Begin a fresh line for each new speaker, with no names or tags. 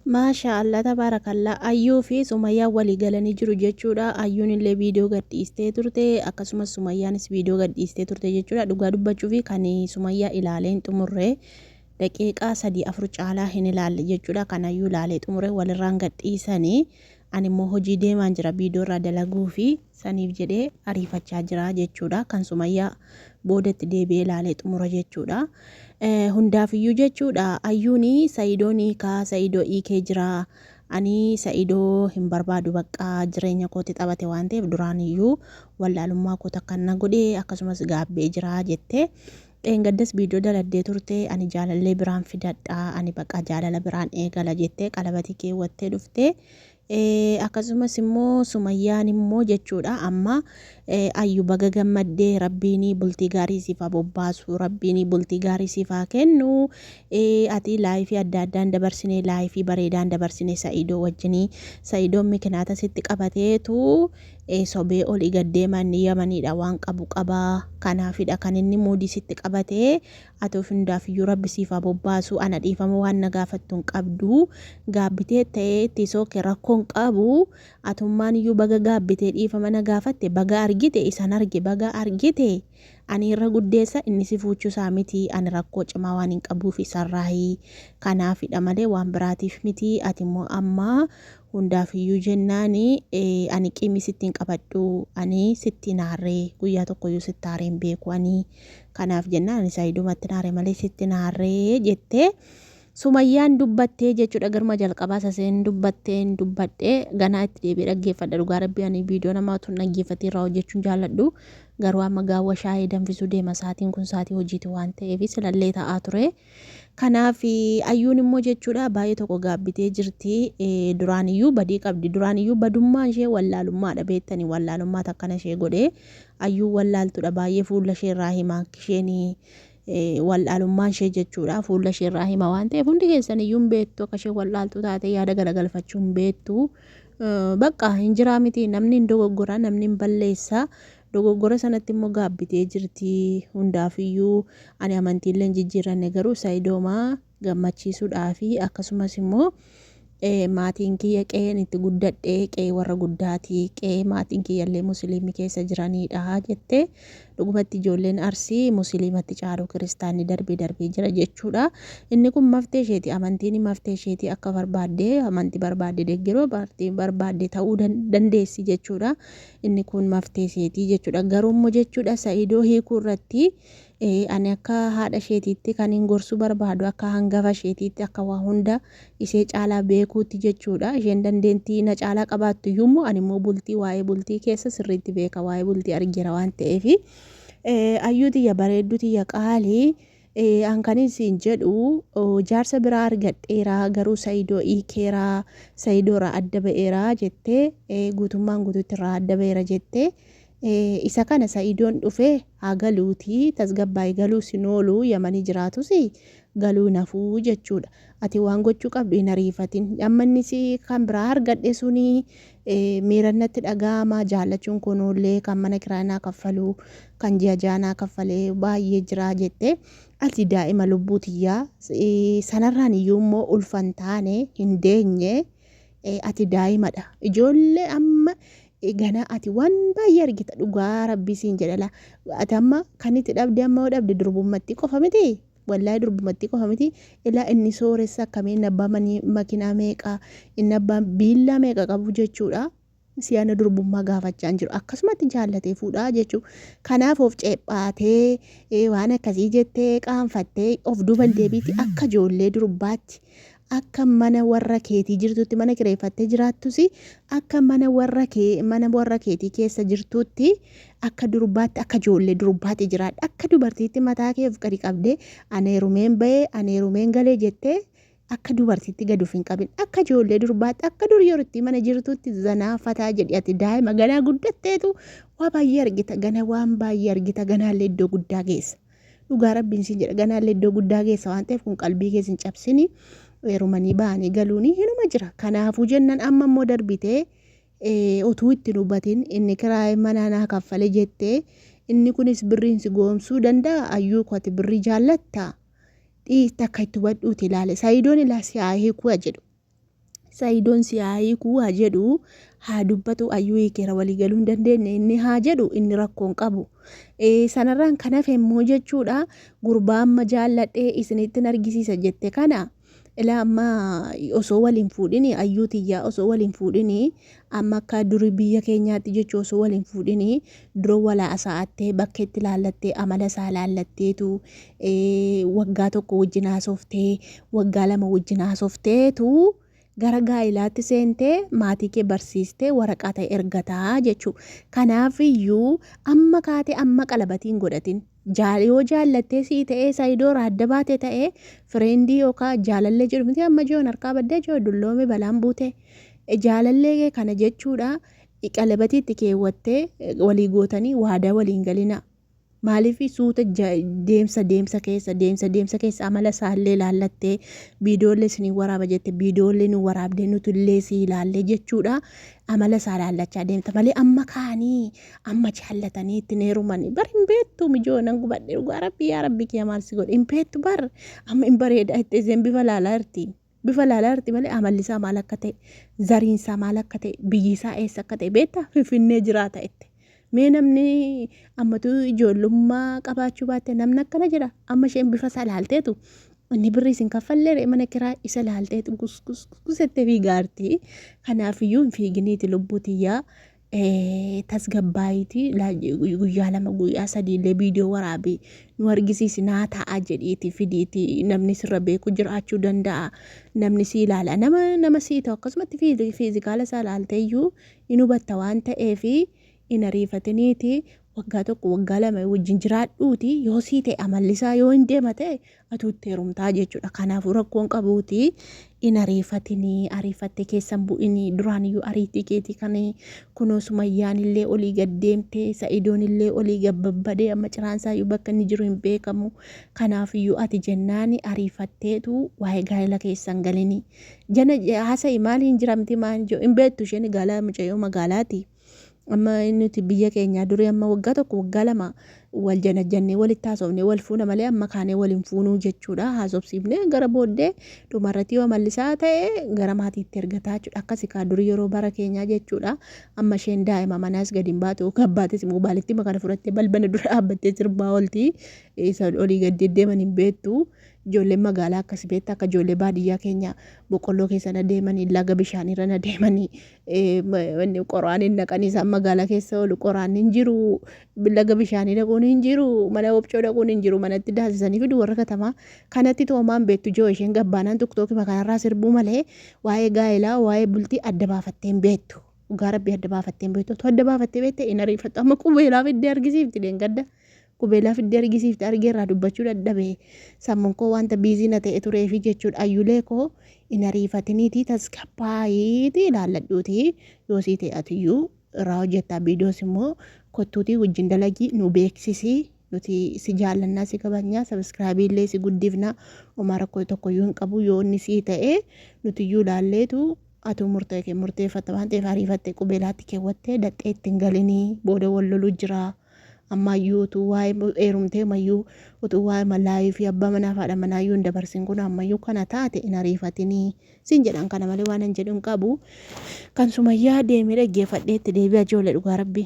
Maashaallah tabaarakallaa Ayyuu fi Sumayyaan walii galanii jiru jechuudha. Ayyuun illee viidiyoo gadhiistee turte akkasumas Sumayyaanis viidiyoo gadhiistee turte jechuudha. Dhugaa dubbachuu fi kan Sumayyaa ilaalee hin xumurre daqiiqaa 3-4 caalaa hin ilaalle jechuudha. Kan Ayyuu ilaalee xumure walirraan gadhiisanii ani immoo hojii deemaan jira viidiyoo irraa dalaguu fi saniif jedhee ariifachaa jira jechuudha. Kan Sumayyaa boodatti deebi'ee ilaalee xumura jechuudha. Hundaafiyyuu jechuudha Ayyuun Sa'idoon Sa'idoo hiikee jira. Ani Sa'idoo hin barbaadu bakka jireenya kooti taphate waan ta'eef duraaniyyuu wallaalummaa koota kana godhee akkasumas gaabbee jira jettee gaddas viidiyoo daladdee turte. Ani jaalallee biraan fidadha, ani bakka jaalala biraan eegala jettee qalabatii keewwattee dhufte. Akkasumas immoo Sumayyaan immoo jechuudha amma Ayyuu baga gammaddee rabbiin bultii gaarii siif haa bobbaasu, rabbiin bultii gaarii siif haa kennu. Ati laayifii adda addaan dabarsine, laayifii bareedaan dabarsine Sa'idoo wajjinii. Sa'idoon mikinaata sitti qabateetu sobee olii gaddeeman Yamaniidha waan qabu qabaa. Kanaafidha kan inni muudii sitti qabatee ati hundaafiyyuu rabbi siif haa bobbaasu. Ana dhiifama waan na gaafattu hin qabdu. Gaabbitee ta'ee itti sookee rakkoon qabu. Atummaan iyyuu baga gaabbitee dhiifama na gaafatte baga argite isan arge baga argite. Ani irra guddeessa inni si fuuchuusaa miti. Ani rakkoo cimaa waan hin qabuuf isarraayi. Kanaafidha malee waan biraatiif miti. Ati immoo amma hundaafiyyuu jennaani ani qimii sittiin qabadhu. Ani sittiin aarree guyyaa tokkoyyuu sitti aarree hin beeku. Ani kanaaf jennaan ani Sa'idumatti aarree malee sittiin aarree jettee Sumayyaan dubbattee jechuudha. Garma jalqabaa saseen dubbadhee ganaa itti deebi'ee dhaggeeffadha. Dhugaa rabbii ani viidiyoo namaatu dhaggeeffatee irraa hojjechuun jaalladhu. Garuu amma gaawwa shaayii danfisuu deema. Saatiin kun saatii hojiiti waan ta'eef silallee ta'aa ture. Kanaaf Ayyuun immoo jechuudha baay'ee tokko gaabbitee jirti. Duraaniyyuu badii qabdi. Duraaniyyuu badummaan ishee wallaalummaadha beektanii wallaalummaa takkana ishee godhee Ayyuun wallaaltudha baay'ee fuula ishee irraa himaa isheen wallaalummaan ishee jechuudha fuula ishee irraa hima waan ta'eef hundi keessan iyyuu hin beektu akka ishee wallaaltu taate yaada garagalfachuu hin beektu. Bakka hin jiraa miti namni hin dogoggora namni hin balleessa. Dogoggora sanatti immoo gaabbitee jirti. Hundaafiyyuu ani amantiillee hin jijjiiranne garuu Sa'idoomaa gammachiisuudhaa fi akkasumas immoo maatiin kiyya qe'een itti guddadhee qe'ee warra guddaati. Qe'ee maatiin kiyyallee musliimii keessa jiranidha jettee dhugumatti ijoolleen Arsii musliimatti caalu kiristaanni darbee jira jechuudha. Inni kun maftee isheeti. Amantiin maftee isheeti akka barbaaddee amantii barbaadde deeggaruu barbaadde ta'uu dandeessi jechuudha. Inni kun maftee isheeti jechuudha. Garuu immoo jechuudha Sa'idoo hiikuu irratti ani akka haadha isheetiitti kan hin gorsuu barbaadu akka hangafa isheetiitti akka waa hunda ishee caalaa beekuutti jechuudha. Isheen dandeettii na caalaa qabaattu iyyuu ani immoo bultii waa'ee bultii keessa sirriitti beeka waa'ee bultii argeera waan ta'eef Ayyuu tiyya bareedduu tiyya qaalii hankanis hin jedhu jaarsa biraa argadheera garuu Sa'idoo hiikeera Sa'idoorraa adda ba'eera jettee guutummaan guutuutti irraa adda ba'eera jettee isa kana Sa'idoon dhufee haa galuuti tasgabbaa'ee galuu sin oolu Yamanii jiraatus galuu nafuu jechuudha. Ati waan gochuu qabdu hin ariifatin. Ammannis kan biraa argadhe suni miirannatti dhaga'ama jaallachuun kunillee kan mana kiraanaa kaffalu kan ji'a jaanaa kaffalee baay'ee jira jettee ati daa'ima lubbuu tiyyaa sanarraan iyyuu immoo ulfan taane hin deenye ati daa'imadha. Ijoollee amma gana ati waan baay'ee argita dhugaa rabbii siin jedhala. Ati amma kan itti dhabde amma yoo dhabde durbummatti qofa miti. Wallaahi durbummatti qofa miti. Ilaa inni sooressa akkamiin abbaa makiinaa meeqa inni abbaa biillaa meeqa qabu jechuudha. Siyaana durbummaa gaafachaa jiru. Akkasumatti jaallatee fuudhaa jechuudha. Kanaaf of ceephaatee waan akkasii jettee qaanfattee of duuba deebiitti akka ijoollee durbaatti. Akka mana warra keetii jirtutti mana kireeffattee jiraattus akka mana warra keetii keessa jirtutti akka durbaatti akka ijoollee durbaatti jiraadha. Akka dubartiitti mataa kee of gadi qabdee aneerumeen ba'ee aneerumeen galee jettee akka dubartiitti gad of hin qabin akka ijoollee durbaatti akka duriyootti mana jirtutti zanaafataa jedhi ati daa'ima ganaa guddatteetu waa baay'ee argita gana waan baay'ee argita ganaallee iddoo guddaa geessa. Dhugaa rabbiin siin jedha ganaallee iddoo guddaa geessa waan ta'eef kun qalbii keessa hin cabsini. Weerumanii ba'anii galuuni hinuma jira. Kanaafuu jennaan amma immoo darbitee utuu itti hubatin inni kiraa manaa kaffale jettee inni kunis birriin si goomsuu danda'a. Ayyuu kooti birrii jaallatta dhiista akka itti hubadhuuti ilaale Sa'idoon ilaa si haa hiikuu jedhu Sa'idoon si haa hiikuu haa jedhu haa dubbatu ayyuu hiikeera walii galuu hin dandeenye inni haa jedhu inni rakkoon qabu. Sanarraan kan hafe immoo jechuudha gurbaa amma jaalladhee isinittin argisiisa jette kana ilaa amma osoo waliin fuudhini ayyuu tiyyaa osoo waliin fuudhini amma akka durii biyya keenyaatti jechuu osoo waliin fuudhini dura walaa sa'attee bakka itti laallattee amala isaa laallatteetu waggaa tokko wajjin haasoftee waggaa lama wajjin haasofteetu gara gaa'ilaatti seentee maatii kee barsiistee waraqaa ta'e ergataa jechuu. Kanaaf iyyuu amma kaatee amma qalabatiin godhatin. Yoo jaallattee sii ta'ee Saayidoo adda baate ta'ee fireendii yookaan jaalallee jedhu miti amma jiyoon harkaa baddee jiru dulloome balaan buute. Jaalallee kana jechuudha qalabatiitti keewwattee walii gootanii waadaa waliin galina. Maaliif suuta deemsa keessa amala isaallee laallattee viidiyoollee isinii waraaba jette viidiyoollee nu waraabdee nuti illee sii ilaallee jechuudha amala isaa laallachaa deemta malee amma kaanii amma jaallatanii ittiin heerumanii bar hin beektu mijoo nan gubadhe dhugaa rabbii yaa rabbii kee maal si godhe hin beektu bar amma hin bareeda itti isheen bifa laalaa jirti malee amalli isaa maal akka ta'e zariin isaa maal akka ta'e biyyi isaa eessa akka ta'e beektaa Finfinnee jiraata itti. Mee namni ammatu ijoollummaa qabaachuu baatte namni akkana jedha amma isheen bifa isaa laalteetu inni birrii isin kaffallee mana kiraa isa laalteetu gusettee fiigaarti. Kanaafiyyuu hin fiiginiiti lubbutiyyaa tasgabbaayitii guyyaa lama guyyaa sadiillee viidiyoo waraabee nu argisiisi naa ta'a jedhiiti fidiiti namni sirra beeku jiraachuu danda'a namni si ilaala nama sii ta'u akkasumatti fiizikaala isaa laalteeyyuu in hubatta waan ta'eefi. In ariifatiniiti waggaa tokko waggaa lama wajjin jiraadhuuti yoo sii ta'e amallisaa yoo hin deema ta'e atuutti heerumtaa jechuudha. Kanaafuu rakkoon qabuuti in ariifattee keessan bu'inii duraaniyyuu ariitii keetii kan kunoo Sumayyaan illee olii gaddeemtee Sa'idoon illee olii gabbabbadee amma ciraansaayyuu bakka inni jiru hin beekamu. Kanaafiyyuu ati jennaani ariifatteetu waa'ee gaa'ela keessan galini. Jana haasa'i maaliin jiramti maal jiru hin beektu isheen gaala mucayyoo magaalaati. Amma nuti biyya keenya durii amma waggaa tokko waggaa lama wal janajjannee walitti haasofnee wal fuuna malee amma kaanee waliin fuunuu jechuudha. Haasofsiifnee gara booddee dhumarratti yoo amallisaa ta'e gara maatiitti ergataa jechuudha. Akkasii kaa durii yeroo bara keenyaa jechuudha. Amma isheen daa'ima manaas gadi hin baatu gabbaates moobaalitti makana fudhattee balbala dura dhaabbattee sirbaa oolti. Isa olii gadi deeman hin beektu. Ijoolleen magaalaa akkas beektaa akka ijoollee baadiyyaa keenya boqqolloo keessa na deemanii laga bishaanirra na deemanii qoraan hin naqanii isaan magaalaa keessa oolu qoraan hin jiru laga bishaanii dhaquun hin jiru mana obcoo dhaquun hin jiru manatti daasisanii fidu warra katamaa kanatti toomaan beektu joo isheen gabbaanaan tokkotti makanarraa sirbuu malee waa'ee gaa'elaa waa'ee bultii adda baafattee hin beektu dhugaa rabbii adda baafattee hin beektu adda baafattee beekte hin ariifattu amma qubeelaa fiddee argisiifti deengadda. Qubeelaa fiddee argisiifte argeerraa dubbachuu dadhabee sammuun koo wanta biizii na ta'e tureefi jechuudha ayyulee koo in ariifatiniitii tasgabbaayiitii ilaalladhuutii yoo sii ta'e atiyyuu irraa hojjettaa viidiyoos immoo kottuutii wajjin dalagii nu beeksisii nuti si jaallannaa si kabajnaa sabiskiraabiillee si guddifnaa homaa rakkoo tokkoyyuu hin qabu yoo inni sii ta'e nutiyyuu ilaalleetu atuu murteeffatta waan ta'eef ariifatte qubeelaatti keewwattee dadhee ittiin galinii booda wal loluu jira. Ammayyuu utuu waa'ee heerumtee mayyuu utuu waa'ee malaayii fi abbaa manaa fi haadha manaayyuu hin dabarsin kun ammayyuu kana taate hin ariifatinii siin jedhan kana malee waan hin jedhu hin qabu kan Sumayyaa deemee dhaggeeffadhee itti deebi'a ijoollee dhugaa rabbii.